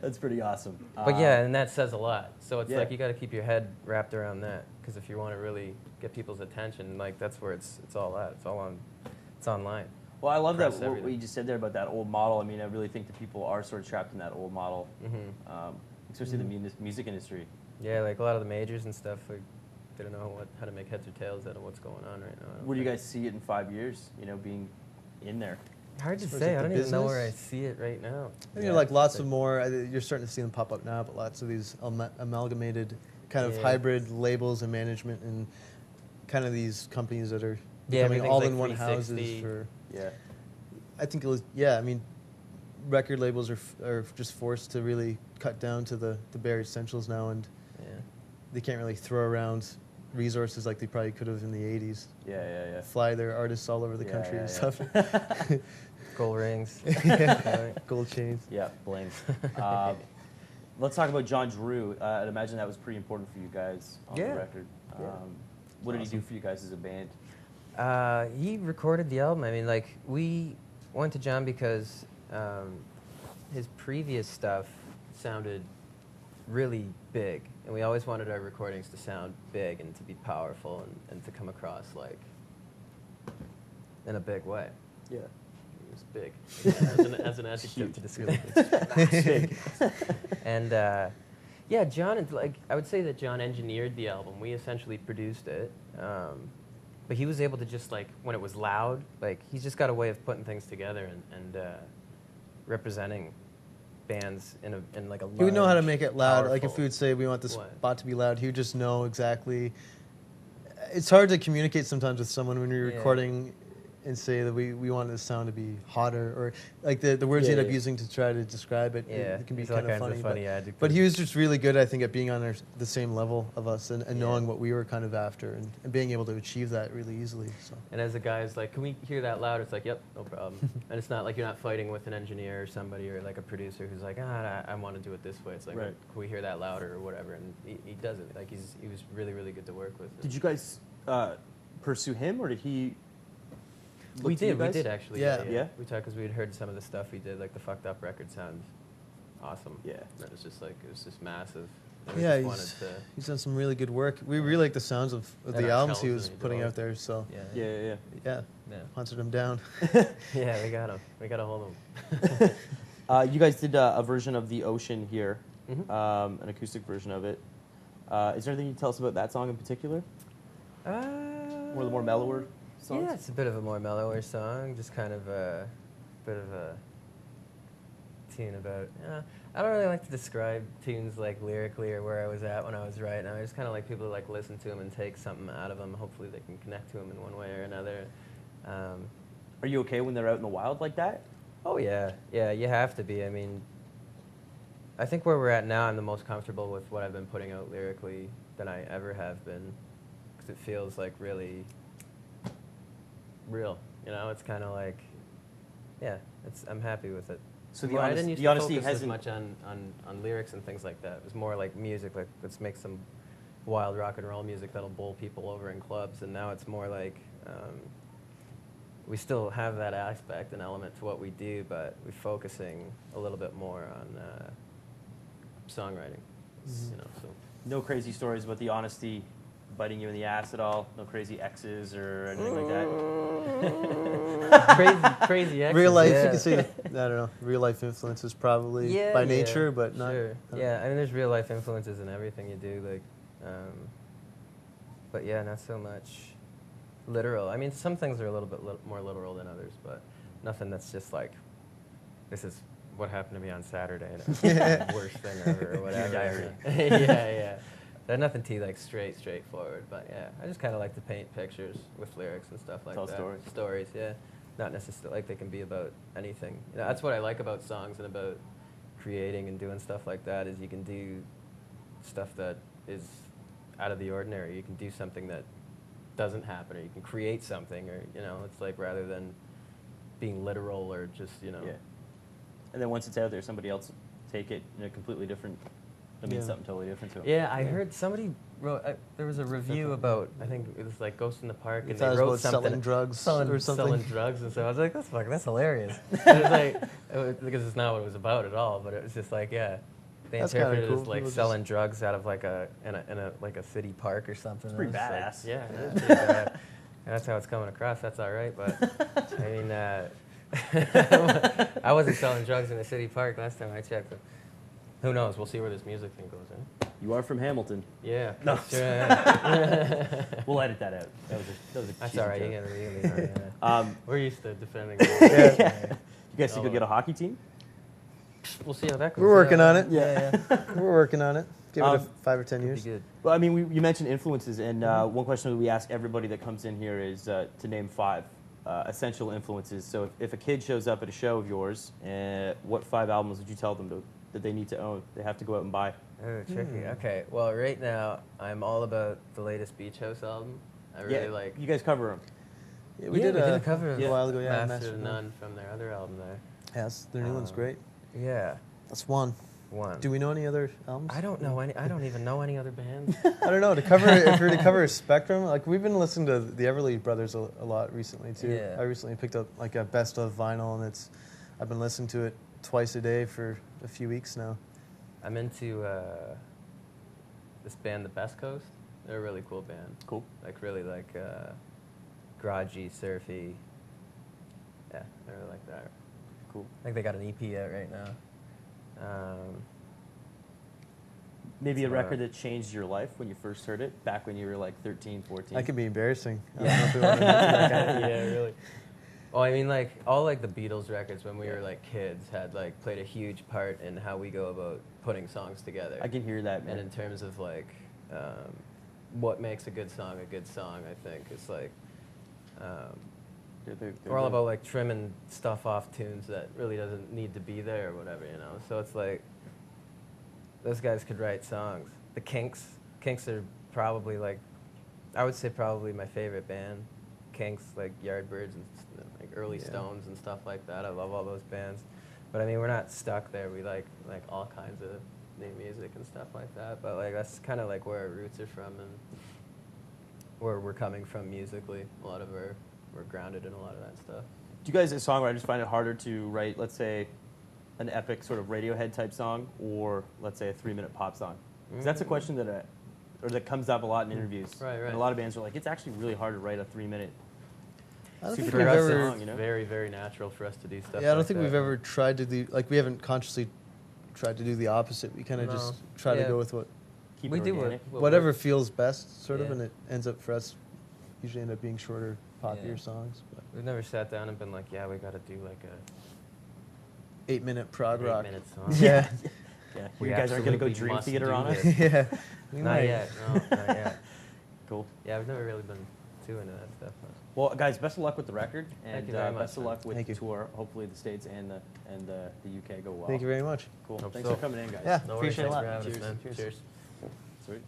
That's pretty awesome. But yeah, and that says a lot. So it's Yeah. like you got to keep your head wrapped around that, because if you want to really get people's attention, like that's where it's all at. It's online. Well, I love that Press what everything. you just said there about that old model. I mean, I really think that people are sort of trapped in that old model, especially the music industry. Yeah, like a lot of the majors and stuff, like, they don't know how to make heads or tails out of what's going on right now. Where do you guys see it in 5 years? You know, being in there. Hard to As far as, say. like, I the don't even know business? where I see it right now. I think like lots of more, you're starting to see them pop up now, but lots of these amalgamated kind of hybrid labels and management and kind of these companies that are becoming everything's all like in one houses 360. for. Yeah. I think it was, I mean, record labels are just forced to really cut down to the bare essentials now, and they can't really throw around resources like they probably could have in the 80s. Yeah. Fly their artists all over the country and stuff. Gold rings. Gold chains. Yeah, bling. Let's talk about John Drew. I'd imagine that was pretty important for you guys on the record. What did he do for you guys as a band? He recorded the album. I mean, like, we went to John because his previous stuff sounded really big, and we always wanted our recordings to sound big and to be powerful and to come across like in a big way. Yeah. It was big, as an adjective to describe it. And yeah, John, like, I would say that John engineered the album. We essentially produced it. But he was able to just, like, when it was loud, like, he's just got a way of putting things together and representing bands in like a large, He would know how to make it loud. Like if powerful- we would say we want this What? spot to be loud, he would just know exactly. It's hard to communicate sometimes with someone when you're Yeah. recording and say that we want this sound to be hotter, or like the words you end up using to try to describe it. It can be there's all kind of kinds funny. adjectives. But he was just really good, I think, at being on the same level of us and knowing what we were kind of after and being able to achieve that really easily. So. And as a guy's like, can we hear that loud? It's like, yep, no problem. And it's not like you're not fighting with an engineer or somebody or like a producer who's like, I want to do it this way. It's like, Right. can we hear that louder or whatever? And he does it. Like, he was really, really good to work with. Did you guys pursue him, or did he? We look to you did guys? actually. Yeah? We talked because we had heard some of the stuff he did, like the Fucked Up record sounds awesome. Yeah. It was just massive. And we Yeah, just wanted to, he's done some really good work. We really like the sounds of And the our albums he Chelsea was did putting all out there. So Yeah. yeah, hunted him down. yeah, we got him. We got a hold of him. You guys did a version of The Ocean here, Mhm. an acoustic version of it. Is there anything you can tell us about that song in particular? One of the more mellower songs? Yeah, it's a bit of a more mellower song, just kind of a bit of a tune about. I don't really like to describe tunes like lyrically or where I was at when I was writing. I just kind of like people to like listen to them and take something out of them. Hopefully, they can connect to them in one way or another. Are you okay when they're out in the wild like that? Oh yeah, you have to be. I mean, I think where we're at now, I'm the most comfortable with what I've been putting out lyrically than I ever have been, because it feels like really real. You know, it's kind of like, I'm happy with it. So Well, I didn't used to honesty focus as hasn't. much on lyrics and things like that. It was more like music, like let's make some wild rock and roll music that'll bowl people over in clubs. And now it's more like we still have that aspect and element to what we do, but we're focusing a little bit more on songwriting. You know, so. No crazy stories about the honesty biting you in the ass at all? No crazy exes or anything like that? crazy exes, Real life, yeah. you can say, I don't know, real life influences probably by nature, but not. Sure. Yeah, I mean, there's real life influences in everything you do, like, but yeah, not so much literal. I mean, some things are a little bit more literal than others, but nothing that's just like, this is what happened to me on Saturday, and it was the worst thing ever, or whatever. diary. yeah. There's nothing too like straightforward, but yeah, I just kind of like to paint pictures with lyrics and stuff like Tell that. stories. Stories, yeah. Not necessarily like they can be about anything. You know, that's what I like about songs and about creating and doing stuff like that, is you can do stuff that is out of the ordinary. You can do something that doesn't happen, or you can create something, or, you know, it's like, rather than being literal or just, you know. Yeah. And then once it's out there, somebody else take it in a completely different. That means something totally different to them. Yeah, I heard somebody wrote. there was a review about. I think it was like Ghost in the Park, and they It was wrote about something selling drugs or something. selling drugs, and so I was like, that's hilarious. And it was like, because it's not what it was about at all, but it was just like, yeah, they That's interpret kinda it cool. as like People selling drugs out of like a like a city park or something. It's pretty It's like, badass. yeah, it is pretty bad. And that's how it's coming across. That's all right, but I mean, I wasn't selling drugs in a city park last time I checked. But who knows? We'll see where this music thing goes in. You are from Hamilton. Yeah. No. That's right. We'll edit that out. That was a That's cheesy all right. joke. You gotta leave it. We're used to defending. You guys think you'll get a hockey team? We'll see how that goes. We're working on it. Yeah. We're working on it. Give it 5 or 10 Be years. good. Well, I mean, you mentioned influences, and one question that we ask everybody that comes in here is to name 5 essential influences. So if a kid shows up at a show of yours, what 5 albums would you tell them that they need to own? They have to go out and buy. Oh, tricky. Okay. Well, right now I'm all about the latest Beach House album. I really like. You guys cover them. Yeah, We did a cover a while ago. Yeah, Master of None from their other album there. Yes, their new one's great. Yeah. That's one. Do we know any other albums? I don't know any. I don't even know any other bands. I don't know. To cover, if you're to cover Spectrum, like we've been listening to the Everly Brothers a lot recently too. Yeah. I recently picked up like a best of vinyl, and I've been listening to it twice a day for a few weeks now. I'm into this band, The Best Coast. They're a really cool band. Cool. Like really like garagey, surfy. Yeah, I really like that. Cool. I think they got an EP out right now. Maybe a record that changed your life when you first heard it, back when you were like 13, 14. That could be embarrassing. I don't Yeah. know if we want to mention that kind of- Yeah, really. Oh, I mean, like all like the Beatles records when we were like kids had like played a huge part in how we go about putting songs together. I can hear that, man. And in terms of like what makes a good song, I think it's like we're all about like trimming stuff off tunes that really doesn't need to be there or whatever, you know. So it's like those guys could write songs. The Kinks are probably like, I would say probably my favorite band. Kinks, like Yardbirds and like early Stones and stuff like that. I love all those bands. But I mean, we're not stuck there. We like all kinds of new music and stuff like that. But like that's kind of like where our roots are from and where we're coming from musically. A lot of we're grounded in a lot of that stuff. Do you guys as songwriters find it harder to write, let's say, an epic sort of Radiohead type song, or let's say a 3-minute pop song? Because that's a question that comes up a lot in interviews. Right. And a lot of bands are like, it's actually really hard to write a 3-minute. I don't think super we've fast ever. song, you know? Very, very natural for us to do stuff. Yeah, I don't like think that. we've ever tried to do we haven't consciously tried to do the opposite. We kind of just try to go with Keep We it do organic. whatever feels best, sort of, Yeah. and it ends up for us usually end up being shorter, poppier Yeah. songs. But We've never sat down and been like, yeah, we got to do like a 8-minute prog rock. 8-minute song. Yeah. Yeah. We You guys aren't going to go absolutely Dream must Theater do on us? this. Yeah. We Not might. yet. No, not yet. Cool. Yeah, I've never really been too into that stuff. Well, guys, best of luck with the record, and Thank you very much, best of man. luck with Thank the you. tour. Hopefully, the States and the UK go well. Thank you very much. Cool. Hope Thanks so. for coming in, guys. Yeah. No Appreciate it worries. a lot. Thanks for having us, Cheers. man. Cheers. Cheers. Sweet.